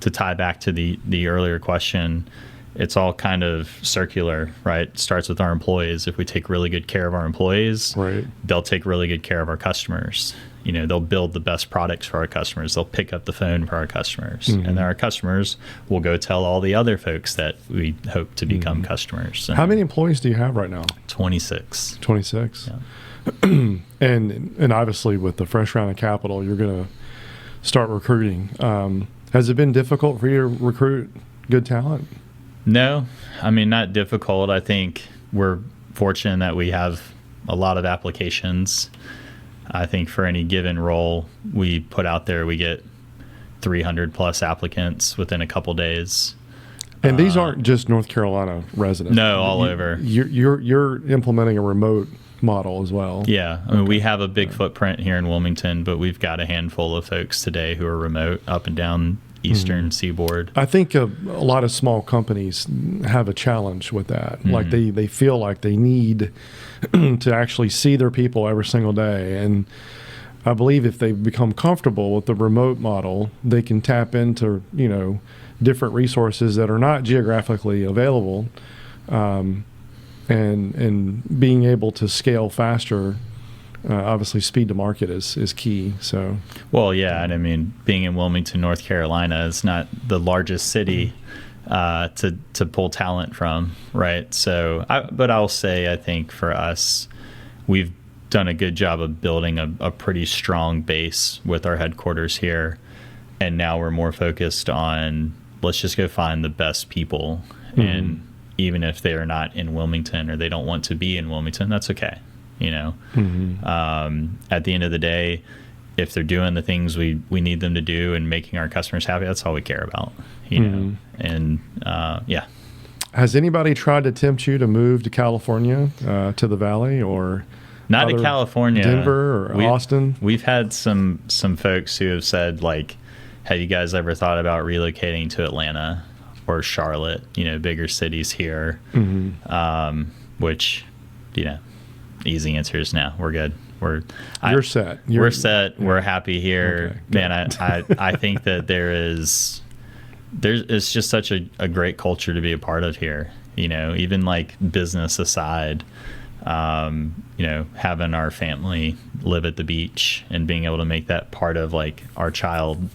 to tie back to the earlier question, it's all kind of circular, right? It starts with our employees. If we take really good care of our employees, right, they'll take really good care of our customers. They'll build the best products for our customers. They'll pick up the phone for our customers. And then our customers will go tell all the other folks that we hope to become customers. And how many employees do you have right now? 26. 26. Yeah. And obviously with the fresh round of capital, you're going to start recruiting. Has it been difficult for you to recruit good talent? No, not difficult. I think we're fortunate that we have a lot of applications. I think for any given role we put out there, we get 300 plus applicants within a couple days. And these aren't just North Carolina residents. No, all over. You're implementing a remote model as well. Yeah. We have a big footprint here in Wilmington, but we've got a handful of folks today who are remote up and down eastern seaboard. I think a lot of small companies have a challenge with that. Like they feel like they need to actually see their people every single day. And I believe if they become comfortable with the remote model, they can tap into, different resources that are not geographically available, and being able to scale faster. Obviously, speed to market is key. So, well, yeah, and being in Wilmington, North Carolina, is not the largest city to pull talent from, right? So, but I'll say, I think for us, we've done a good job of building a pretty strong base with our headquarters here, and now we're more focused on let's just go find the best people, and even if they're not in Wilmington or they don't want to be in Wilmington, that's okay. At the end of the day, if they're doing the things we need them to do and making our customers happy, that's all we care about, know? And yeah. Has anybody tried to tempt you to move to California, to the Valley, or not to California, Denver or Austin? We've had some folks who have said, like, have you guys ever thought about relocating to Atlanta or Charlotte, bigger cities here? Which, easy answer is no, we're good. You're set. We're set. Yeah. We're happy here. Okay, man, I think that it's just such a great culture to be a part of here. Even like business aside, having our family live at the beach and being able to make that part of like our child,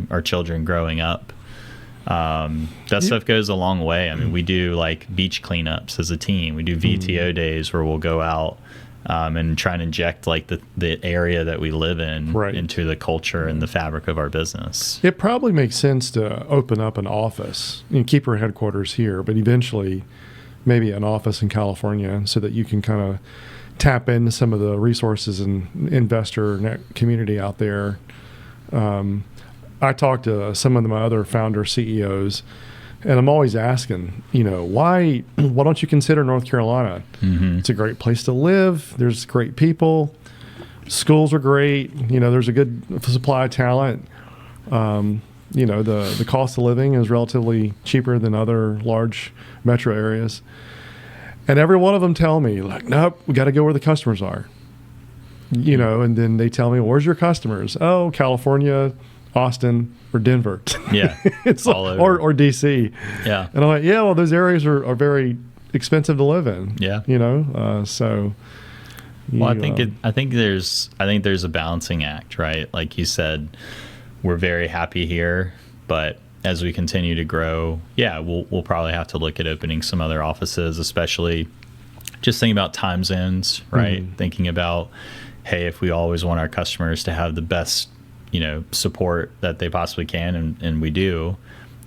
our children growing up. That stuff goes a long way. I mean, we do like beach cleanups as a team. We do VTO days where we'll go out and try and inject like the area that we live in into the culture and the fabric of our business. It probably makes sense to open up an office and keep our headquarters here, but eventually maybe an office in California so that you can kind of tap into some of the resources and investor community out there. I talk to some of my other founder CEOs, and I'm always asking, why don't you consider North Carolina? It's a great place to live. There's great people. Schools are great. There's a good supply of talent. The cost of living is relatively cheaper than other large metro areas. And every one of them tell me, like, nope, we got to go where the customers are. And then they tell me, where's your customers? Oh, California, Austin, or Denver. Yeah. It's all over. Or DC. Yeah. And I'm like, yeah, well, those areas are very expensive to live in. Yeah. I think there's a balancing act, right? Like you said, we're very happy here, but as we continue to grow, we'll probably have to look at opening some other offices, especially just thinking about time zones, right? Thinking about, hey, if we always want our customers to have the best support that they possibly can, and we do,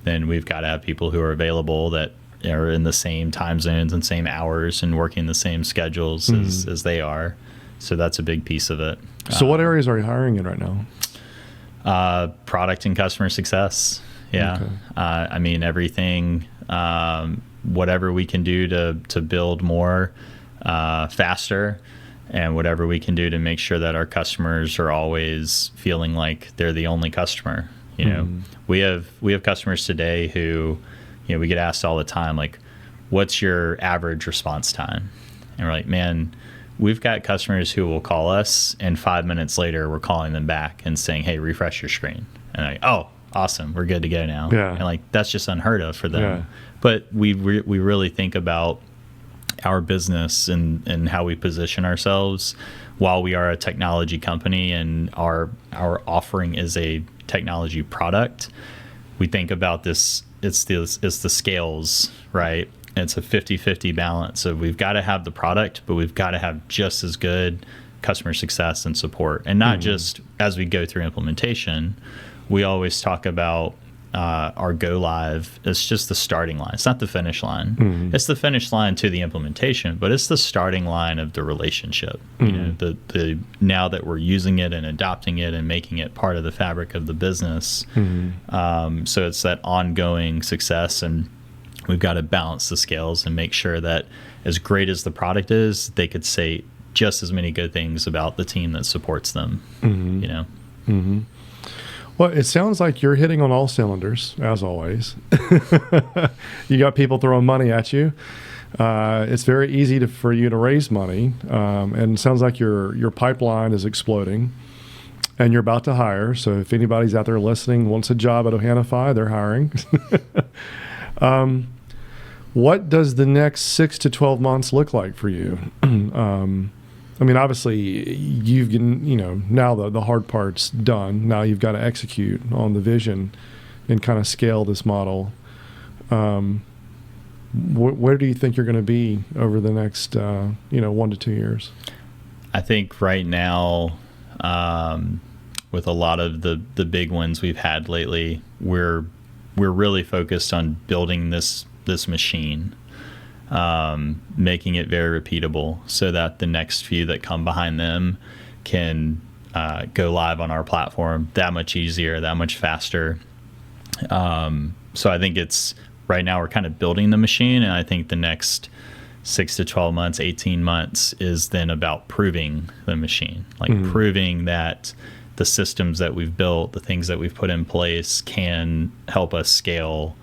then we've got to have people who are available that are in the same time zones and same hours and working the same schedules as they are. So that's a big piece of it. So what areas are you hiring in right now? Product and customer success. Yeah. Okay. I mean, everything, whatever we can do to build more faster, and whatever we can do to make sure that our customers are always feeling like they're the only customer. We have customers today who, we get asked all the time, like, what's your average response time? And we're like, man, we've got customers who will call us, and 5 minutes later we're calling them back and saying, hey, refresh your screen. And they're like, oh, awesome, we're good to go now. Yeah. And like, that's just unheard of for them. Yeah. But we really think about our business and how we position ourselves. While we are a technology company and our offering is a technology product, we think about this, it's the scales, right? It's a 50-50 balance. So we've got to have the product, but we've got to have just as good customer success and support. And not just as we go through implementation. We always talk about our go live. It's just the starting line. It's not the finish line. It's the finish line to the implementation, but it's the starting line of the relationship. The now that we're using it and adopting it and making it part of the fabric of the business. So it's that ongoing success, and we've got to balance the scales and make sure that as great as the product is, they could say just as many good things about the team that supports them. Well, it sounds like you're hitting on all cylinders, as always. You got people throwing money at you. It's very easy for you to raise money, and it sounds like your pipeline is exploding, and you're about to hire. So if anybody's out there listening, wants a job at Ohanafy, they're hiring. What does the next 6 to 12 months look like for you? I mean, obviously, you've now the hard part's done. Now you've got to execute on the vision and kind of scale this model. Where do you think you're going to be over the next 1 to 2 years? I think right now, with a lot of the big wins we've had lately, we're really focused on building this machine. Making it very repeatable so that the next few that come behind them can go live on our platform that much easier, that much faster. So I think right now we're kind of building the machine, and I think the next 6 to 12 months, 18 months is then about proving the machine, like proving that the systems that we've built, the things that we've put in place can help us scale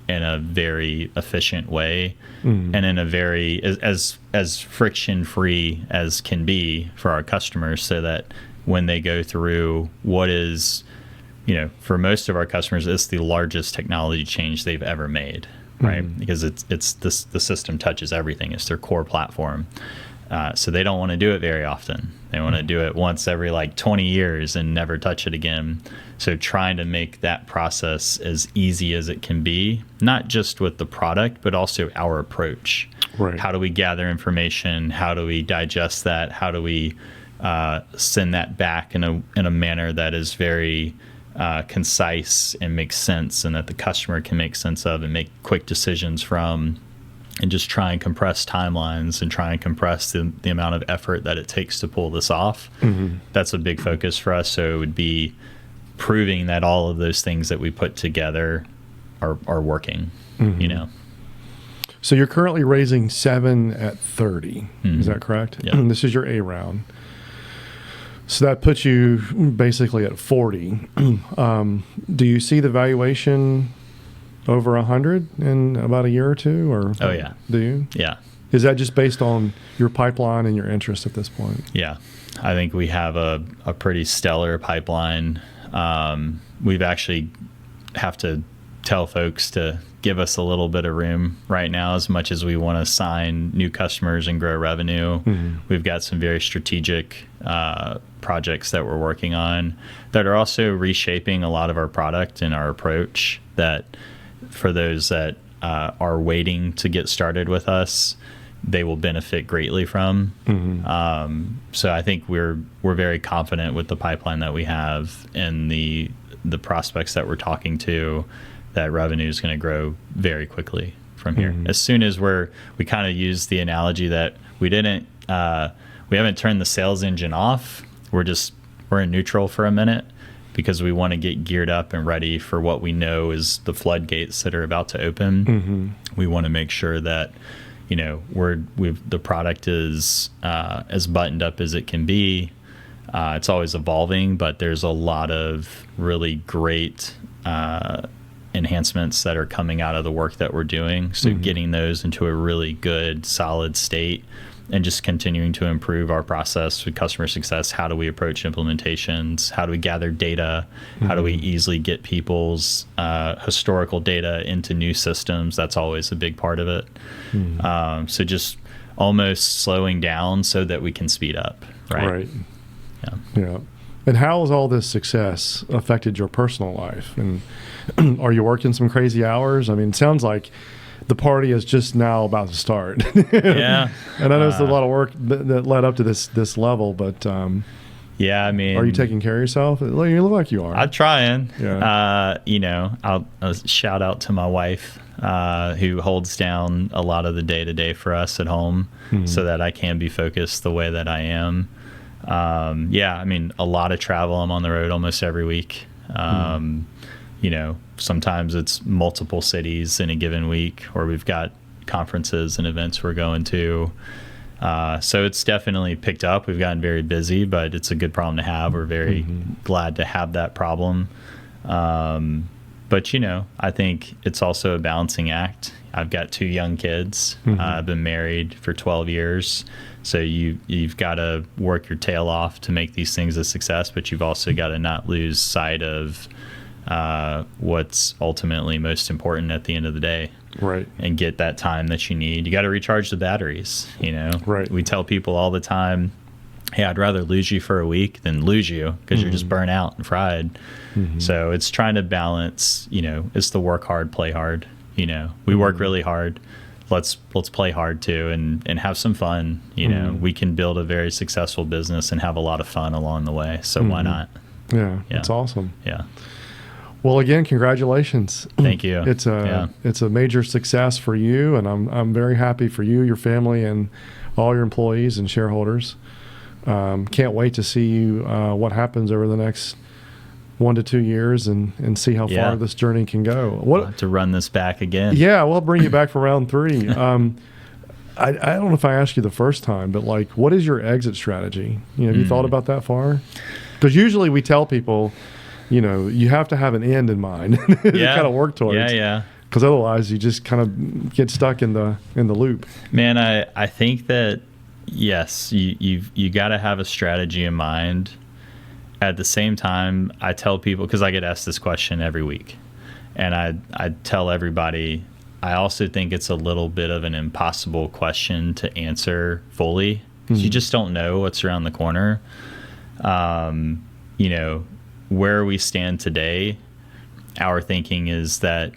in a very efficient way, and in a very as friction free as can be for our customers, so that when they go through what is, for most of our customers, it's the largest technology change they've ever made, right? Because the system touches everything. It's their core platform. So they don't want to do it very often. They want to do it once every 20 years and never touch it again. So trying to make that process as easy as it can be, not just with the product, but also our approach. Right. How do we gather information? How do we digest that? How do we send that back in a manner that is very concise and makes sense, and that the customer can make sense of and make quick decisions from, and just try and compress timelines and try and compress the amount of effort that it takes to pull this off. That's a big focus for us. So it would be proving that all of those things that we put together are working, So you're currently raising 7 at 30. Is that correct? Yeah. This is your A round. So that puts you basically at 40. Do you see the valuation over 100 in about a year or two? Or Oh, yeah. Do you? Yeah. Is that just based on your pipeline and your interest at this point? Yeah. I think we have a pretty stellar pipeline. We've actually have to tell folks to give us a little bit of room right now, as much as we want to sign new customers and grow revenue. We've got some very strategic projects that we're working on that are also reshaping a lot of our product and our approach, that for those that are waiting to get started with us, they will benefit greatly from. So I think we're very confident with the pipeline that we have and the prospects that we're talking to, that revenue is going to grow very quickly from here. As soon as we kind of use the analogy that we haven't turned the sales engine off. We're in neutral for a minute, because we want to get geared up and ready for what we know is the floodgates that are about to open. We want to make sure that the product is as buttoned up as it can be. It's always evolving, but there's a lot of really great enhancements that are coming out of the work that we're doing. So getting those into a really good, solid state, and just continuing to improve our process with customer success. How do we approach implementations? How do we gather data? How do we easily get people's historical data into new systems? That's always a big part of it. So just almost slowing down so that we can speed up. Right. Yeah. And how has all this success affected your personal life? And are you working some crazy hours? I mean, it sounds like the party is just now about to start. Yeah. And I know it's a lot of work that led up to this level, but yeah, I mean, are you taking care of yourself? You look like you are. I'm trying. Yeah. I'll shout out to my wife, who holds down a lot of the day-to-day for us at home, so that I can be focused the way that I am. I mean, a lot of travel. I'm on the road almost every week. Sometimes it's multiple cities in a given week, or we've got conferences and events we're going to. So it's definitely picked up. We've gotten very busy, but it's a good problem to have. We're very glad to have that problem. But, I think it's also a balancing act. I've got 2 young kids. I've been married for 12 years. So you've got to work your tail off to make these things a success, but you've also got to not lose sight of what's ultimately most important at the end of the day. Right. And get that time that you need. You got to recharge the batteries, Right. We tell people all the time, hey, I'd rather lose you for a week than lose you, because you're just burnt out and fried. So it's trying to balance, it's the work hard, play hard. We work really hard. Let's play hard too, and have some fun. We can build a very successful business and have a lot of fun along the way. So why not? Yeah, that's awesome. Yeah. Well, again, congratulations. Thank you. It's a major success for you, and I'm very happy for you, your family, and all your employees and shareholders. Can't wait to see what happens over the next 1 to 2 years and see how far this journey can go. We'll have to run this back again. Yeah, we'll bring you back for round 3. I don't know if I asked you the first time, but what is your exit strategy? Have you thought about that far? Because usually we tell people, you have to have an end in mind to kind of work towards. Yeah. Because otherwise you just kind of get stuck in the loop. Man, I think that, yes, you got to have a strategy in mind. At the same time, I tell people, because I get asked this question every week, and I tell everybody, I also think it's a little bit of an impossible question to answer fully, because you just don't know what's around the corner. Where we stand today, our thinking is that,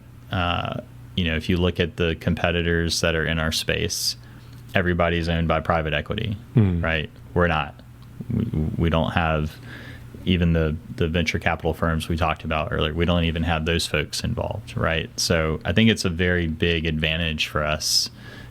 if you look at the competitors that are in our space, everybody's owned by private equity, right? We're not. We don't have even the venture capital firms we talked about earlier. We don't even have those folks involved, right? So I think it's a very big advantage for us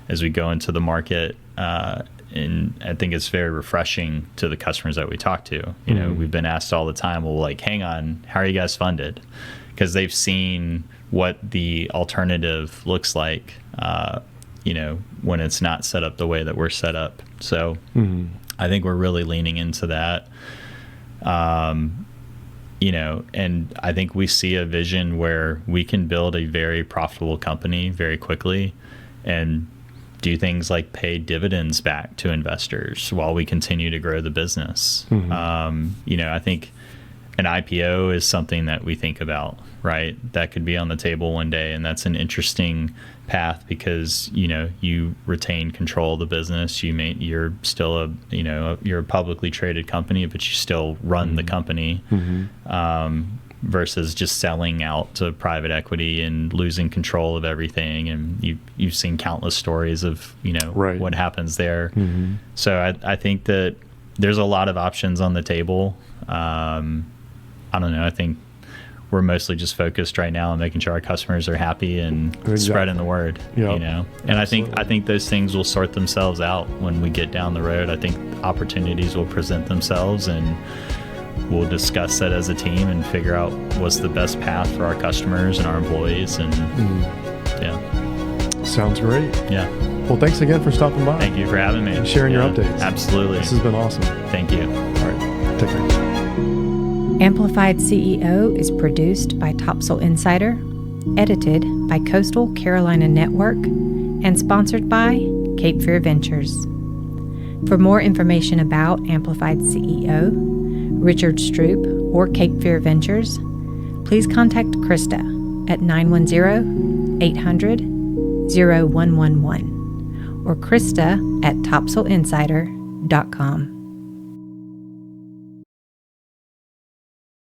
as we go into the market. And I think it's very refreshing to the customers that we talk to. We've been asked all the time, well, like, hang on, how are you guys funded? Because they've seen what the alternative looks like, when it's not set up the way that we're set up. So I think we're really leaning into that. And I think we see a vision where we can build a very profitable company very quickly and do things like pay dividends back to investors while we continue to grow the business. I think an IPO is something that we think about, right? That could be on the table one day, and that's an interesting path because you retain control of the business. You're still you're a publicly traded company, but you still run the company, versus just selling out to private equity and losing control of everything. And you've seen countless stories of right. what happens there. So I think that there's a lot of options on the table. I don't know. I think we're mostly just focused right now on making sure our customers are happy and spreading the word. Yep. And I think those things will sort themselves out when we get down the road. I think opportunities will present themselves, and we'll discuss that as a team and figure out what's the best path for our customers and our employees. And sounds great. Yeah. Well, thanks again for stopping by. Thank you for having me. And sharing your updates. Absolutely. This has been awesome. Thank you. All right. Take care. Amplified CEO is produced by Topsail Insider, edited by Coastal Carolina Network, and sponsored by Cape Fear Ventures. For more information about Amplified CEO, Richard Stroupe, or Cape Fear Ventures, please contact Christa at 910-800-0111 or Christa at topsailinsider.com.